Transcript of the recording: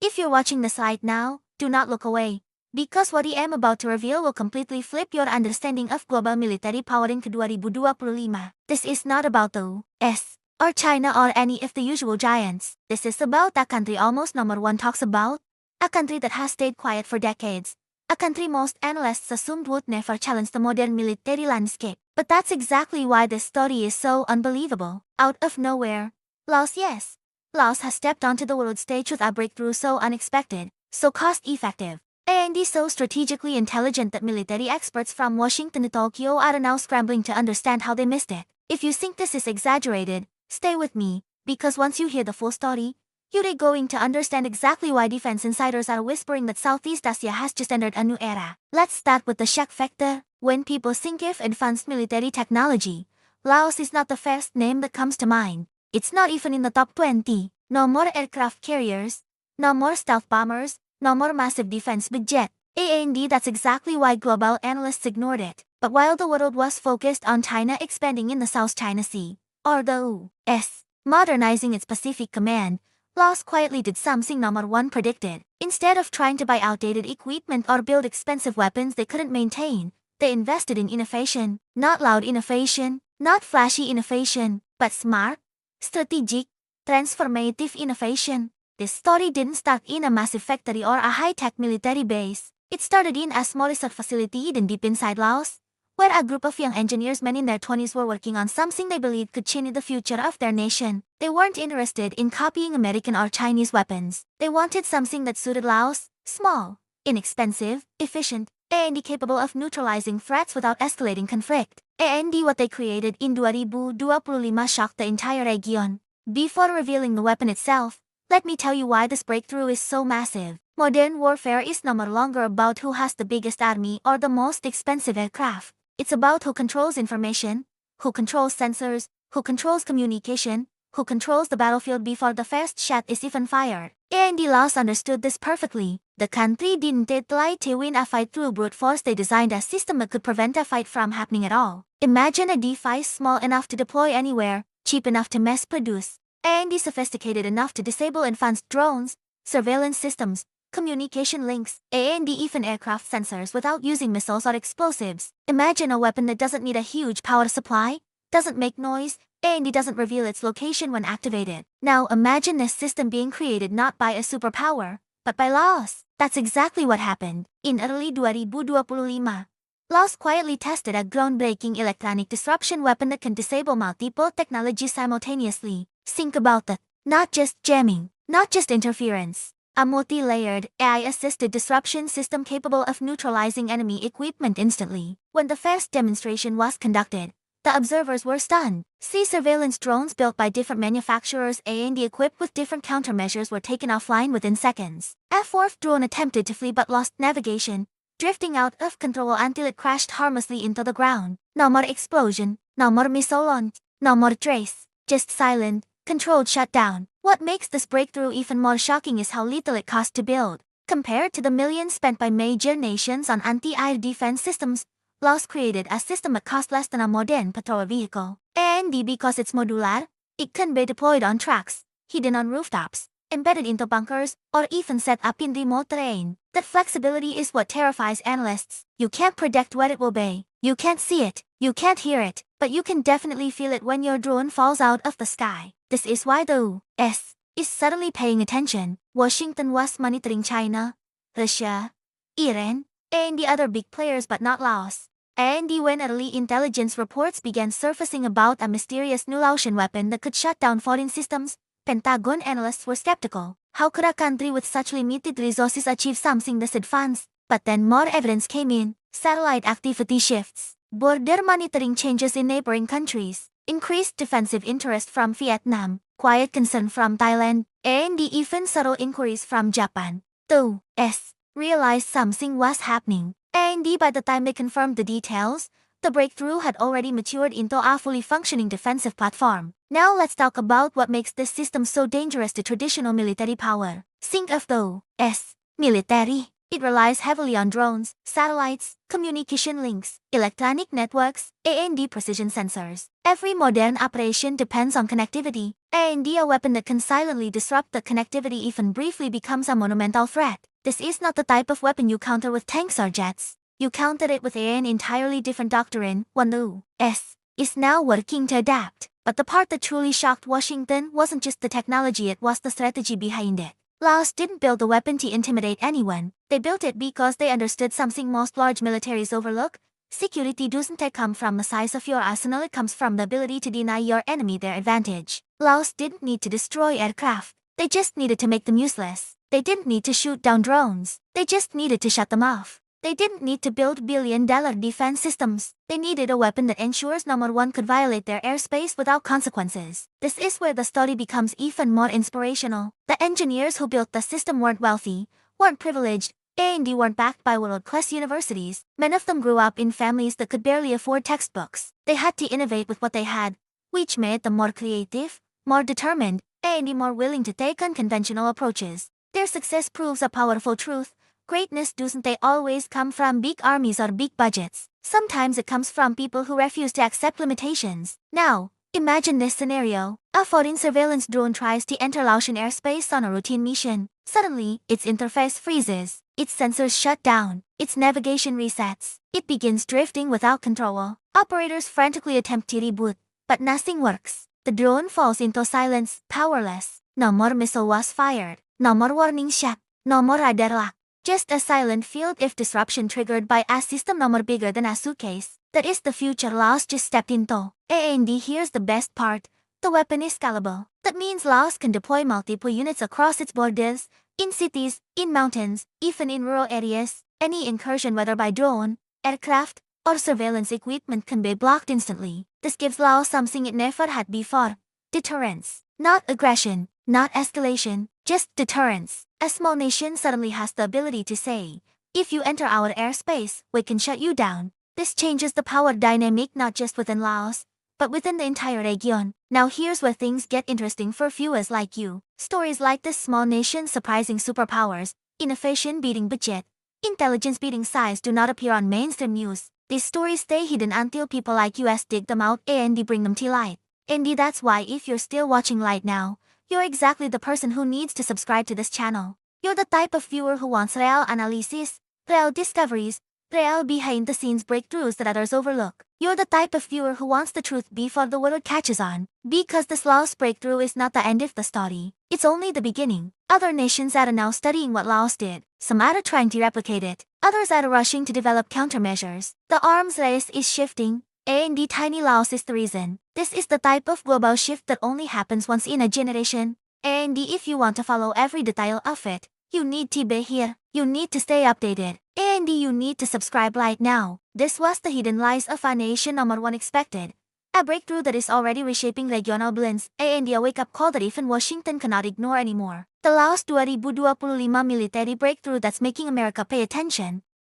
If you're watching the slide now, do not look away. Because what I am about to reveal will completely flip your understanding of global military power in 2025. This is not about the US or China or any of the usual giants. This is about a country almost no one talks about. A country that has stayed quiet for decades. A country most analysts assumed would never challenge the modern military landscape. But that's exactly why this story is so unbelievable. Out of nowhere. Laos, yes. Laos has stepped onto the world stage with a breakthrough so unexpected, so cost-effective, and so strategically intelligent that military experts from Washington to Tokyo are now scrambling to understand how they missed it. If you think this is exaggerated, stay with me, because once you hear the full story, you're going to understand exactly why defense insiders are whispering that Southeast Asia has just entered a new era. Let's start with the shock factor. When people think of advanced military technology, Laos is not the first name that comes to mind. It's not even in the top 20. No more aircraft carriers, no more stealth bombers, no more massive defense budget. And that's exactly why global analysts ignored it. But while the world was focused on China expanding in the South China Sea, or the U.S. modernizing its Pacific Command, Laos quietly did something no one predicted. Instead of trying to buy outdated equipment or build expensive weapons they couldn't maintain, they invested in innovation. Not loud innovation, not flashy innovation, but smart, strategic, transformative innovation. This story didn't start in a massive factory or a high-tech military base. It started in a small research facility hidden deep inside Laos, where a group of young engineers men in their 20s were working on something they believed could change the future of their nation. They weren't interested in copying American or Chinese weapons. They wanted something that suited Laos: small, inexpensive, efficient, and capable of neutralizing threats without escalating conflict. And what they created in 2025 shocked the entire region. Before revealing the weapon itself, let me tell you why this breakthrough is so massive. Modern warfare is no longer about who has the biggest army or the most expensive aircraft. It's about who controls information, who controls sensors, who controls communication, who controls the battlefield before the first shot is even fired. And Laos understood this perfectly. The country didn't try to win a fight through brute force. They designed a system that could prevent a fight from happening at all. Imagine a device small enough to deploy anywhere, cheap enough to mass produce, and sophisticated enough to disable advanced drones, surveillance systems, communication links, and even aircraft sensors without using missiles or explosives. Imagine a weapon that doesn't need a huge power supply, doesn't make noise, and it doesn't reveal its location when activated. Now imagine this system being created not by a superpower, but by Laos. That's exactly what happened. In early 2025, Laos quietly tested a groundbreaking electronic disruption weapon that can disable multiple technologies simultaneously. Think about that. Not just jamming, not just interference. A multi-layered, AI-assisted disruption system capable of neutralizing enemy equipment instantly. When the first demonstration was conducted, the observers were stunned. Surveillance drones built by different manufacturers and equipped with different countermeasures were taken offline within seconds. A fourth drone attempted to flee but lost navigation, drifting out of control until it crashed harmlessly into the ground. No more explosion, no more missile launch, no more trace, just silent, controlled shutdown. What makes this breakthrough even more shocking is how little it cost to build. Compared to the millions spent by major nations on anti-air defense systems, Laos created a system that cost less than a modern patrol vehicle. And because it's modular, it can be deployed on tracks, hidden on rooftops, embedded into bunkers, or even set up in remote terrain. That flexibility is what terrifies analysts. You can't predict where it will be. You can't see it. You can't hear it. But you can definitely feel it when your drone falls out of the sky. This is why the U.S. is suddenly paying attention. Washington was monitoring China, Russia, Iran, and the other big players but not Laos. And when early intelligence reports began surfacing about a mysterious new Laotian weapon that could shut down foreign systems, Pentagon analysts were skeptical. How could a country with such limited resources achieve something this advanced? But then more evidence came in. Satellite activity shifts, border monitoring changes in neighboring countries, increased defensive interest from Vietnam, quiet concern from Thailand, and even subtle inquiries from Japan. The U.S. realized something was happening. And by the time they confirmed the details, the breakthrough had already matured into a fully functioning defensive platform. Now let's talk about what makes this system so dangerous to traditional military power. Think of the U.S. military. It relies heavily on drones, satellites, communication links, electronic networks, and precision sensors. Every modern operation depends on connectivity, and a weapon that can silently disrupt the connectivity even briefly becomes a monumental threat. This is not the type of weapon you counter with tanks or jets. You counter it with an entirely different doctrine, one the U.S. is now working to adapt. But the part that truly shocked Washington wasn't just the technology, it was the strategy behind it. Laos didn't build the weapon to intimidate anyone. They built it because they understood something most large militaries overlook. Security doesn't come from the size of your arsenal, it comes from the ability to deny your enemy their advantage. Laos didn't need to destroy aircraft. They just needed to make them useless. They didn't need to shoot down drones. They just needed to shut them off. They didn't need to build billion-dollar defense systems. They needed a weapon that ensures no one could violate their airspace without consequences. This is where the story becomes even more inspirational. The engineers who built the system weren't wealthy, weren't privileged, and weren't backed by world-class universities. Many of them grew up in families that could barely afford textbooks. They had to innovate with what they had, which made them more creative, more determined, and more willing to take unconventional approaches. Their success proves a powerful truth. Greatness doesn't always come from big armies or big budgets. Sometimes it comes from people who refuse to accept limitations. Now, imagine this scenario. A foreign surveillance drone tries to enter Laotian airspace on a routine mission. Suddenly, its interface freezes. Its sensors shut down. Its navigation resets. It begins drifting without control. Operators frantically attempt to reboot, but nothing works. The drone falls into silence, powerless. No more missile was fired. No more warning shot. No more radar lock. Just a silent field if disruption triggered by a system no more bigger than a suitcase. That is the future Laos just stepped into. And here's the best part. The weapon is scalable. That means Laos can deploy multiple units across its borders, in cities, in mountains, even in rural areas. Any incursion, whether by drone, aircraft, or surveillance equipment, can be blocked instantly. This gives Laos something it never had before. Deterrence. Not aggression, not escalation, just deterrence. A small nation suddenly has the ability to say, if you enter our airspace, we can shut you down. This changes the power dynamic not just within Laos, but within the entire region. Now here's where things get interesting for viewers like you. Stories like this small nation surprising superpowers, innovation beating budget, intelligence beating size do not appear on mainstream news. These stories stay hidden until people like us dig them out and bring them to light. And that's why if you're still watching right now, you're exactly the person who needs to subscribe to this channel. You're the type of viewer who wants real analysis, real discoveries, real behind-the-scenes breakthroughs that others overlook. You're the type of viewer who wants the truth before the world catches on. Because this Laos breakthrough is not the end of the story. It's only the beginning. Other nations are now studying what Laos did. Some are trying to replicate it. Others are rushing to develop countermeasures. The arms race is shifting. And tiny Laos is the reason. This is the type of global shift that only happens once in a generation. And if you want to follow every detail of it, you need to be here. You need to stay updated. And you need to subscribe right now. This was the hidden lies of a nation number one expected. A breakthrough that is already reshaping regional blends. And a wake-up call that even Washington cannot ignore anymore. The Laos 2025 military breakthrough that's making America pay attention.